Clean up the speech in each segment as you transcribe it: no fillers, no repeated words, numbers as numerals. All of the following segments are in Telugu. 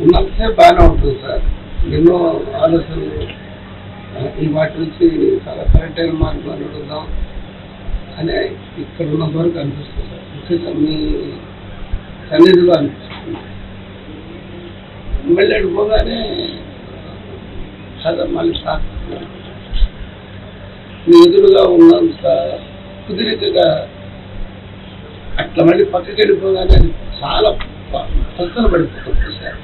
ఉన్నంతసేపు బాగానే ఉంటుంది సార్. ఎన్నో ఆలోచనలు ఈ వాటి నుంచి చాలా కరెక్ట్ అయిన మార్గం అడుగుదాం అనే ఇక్కడ ఉన్నంత వరకు అనిపిస్తుంది సార్. ముఖ్యంగా మీ సన్నిధిలో అనిపిస్తుంది. మళ్ళీ అడిపోగానే చాలా మళ్ళీ షాక్. మీ ఎదురుగా ఉన్నంత కుదిరికగా అట్లా మళ్ళీ పక్కకి వెళ్ళిపోగానే అది చాలా పక్కన పడిపోతుంది సార్.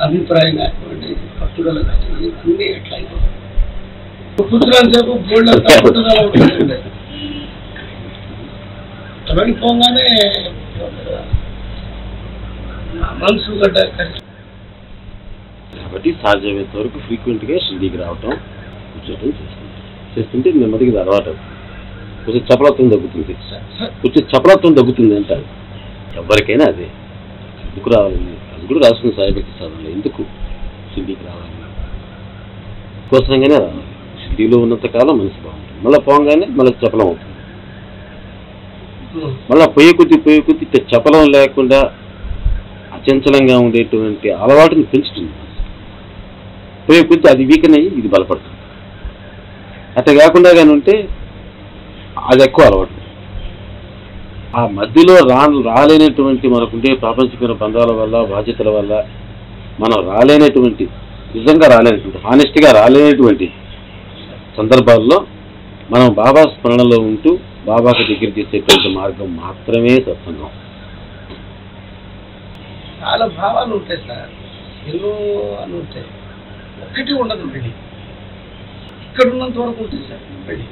అభిప్రాయం కానివ్వండి, పట్టుదల కానివ్వండి, అన్నీ ఎట్లా అయిపోతుంది. కూర్చున్నాను సేపు బోర్డు అంతా పట్టుదల ఉంటుంది. వెళ్ళిపోగానే మనసు గడ్డ కాబట్టి సాధ్యమైనంత వరకు ఫ్రీక్వెంట్గా షిరిడీకి రావటం, కూర్చోవటం చేస్తుంటే నెమ్మదిగా అలవాటు అవుతుంది. కొంచెం చపలత్వం తగ్గుతుంది. కొంచెం చపలత్వం తగ్గుతుంది అంటారు ఎవరికైనా. అదే ఎందుకు రావాలి, అది కూడా రాసుకుని సాయిభక్తి సాధనలో ఎందుకు షిరిడీకి రావాలి, కోసంగానే రావాలి. షిరిడీలో ఉన్నంతకాలం మనసు బాగుంటుంది. మళ్ళీ పోగానే మళ్ళీ చపలం అవుతుంది. మళ్ళీ పోయే కొద్ది చపలం లేకుండా అచంచలంగా ఉండేటువంటి అలవాటుని పెంచుతుంది. పోయే కొద్ది అది వీకెన్ అయ్యి ఇది బలపడుతుంది. అట్లా కాకుండా కానీ ఉంటే అది ఎక్కువ అలవాటు. ఆ మధ్యలో రాలేనటువంటి మనకుండే ప్రాపంచికమైన బంధాల వల్ల, బాధ్యతల వల్ల మనం రాలేనటువంటి, నిజంగా రాలేనటువంటి, హానెస్ట్గా రాలేనటువంటి సందర్భాల్లో మనం బాబా స్మరణలో ఉంటూ బాబాకి దగ్గర చేసేటువంటి మార్గం మాత్రమే సత్సంగం. చాలా భావాలు ఉంటాయి సార్, ఎన్నో అని ఉంటాయి. ఒక్కటి ఉండదు మళ్ళీ. ఇక్కడ ఉన్నంత వరకు ఉంటుంది సార్ మళ్ళీ.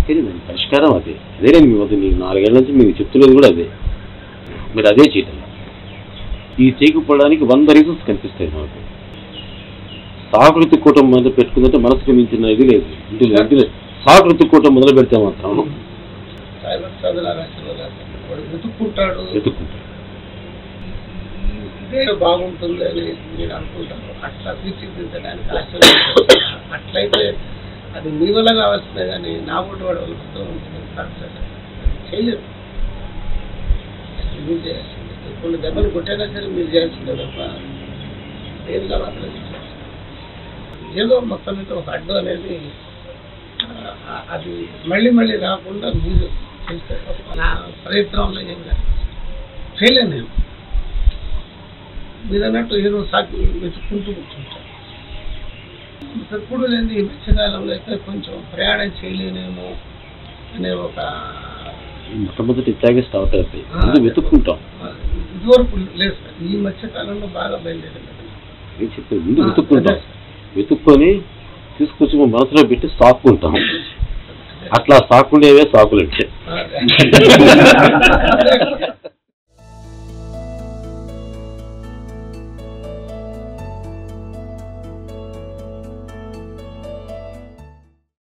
దాని పరిష్కారం అదే. అదే నేను మీ వద్ద మీకు 4 ఏళ్ల నుంచి మీకు చెప్తున్నది కూడా అదే. మీరు అదే చేయటం. ఇది చేయకపోవడానికి 100 రీజన్స్ కనిపిస్తాయి మనకు. సాకులు తిక్కోవటం మొదలు పెట్టుకుందంటే మనసుకు మించిన ఇది లేదు. ఇంటి సాకులు తిక్కోవటం మొదలు పెడితే మాత్రం వెతుక్కుంటాడు. ఇదే బాగుంటుంది అని నేను అనుకుంటాను. అట్లా తీర్చిదిద్దడానికి ఆశ్చర్యం. అట్లయితే అది మీ వల్ల కావాల్సిందే కానీ నా కూడా వాడు చేయలేదు. మీరు చేయాల్సిందే. కొన్ని దెబ్బలు కొట్టైనా సరే మీరు చేయాల్సిందే తప్ప ఏది కావాలి. ఏదో మొత్తం మీద ఒక అడ్డు అనేది అది మళ్ళీ మళ్ళీ రాకుండా మీరు చేస్తే నా ప్రయత్నంలో ఏం కాదు. ఫెయిల్ అయ్యాను నేను. మీరు అన్నట్టు ఏదో సాకి వెతుక్కుంటూ కూర్చుంటాను. ఎప్పుడు లేని ఈ మధ్యకాలంలో అయితే కొంచెం ప్రయాణం చేయలేనేమో అనే ఒక మొట్టమొదటి ఇట్లాగే స్టార్ట్ అవుతాయి. వెతుక్కుంటాం. ఇదివరకు లేదు సార్. ఈ మధ్యకాలంలో బాగా బయలుదేరింది. చెప్పేది ముందు వెతుక్కుంటాం. వెతుక్కొని తీసుకొచ్చి మా మనసులో పెట్టి సాక్కుంటాం. అట్లా సాక్కుండేవే సాకులు అంటే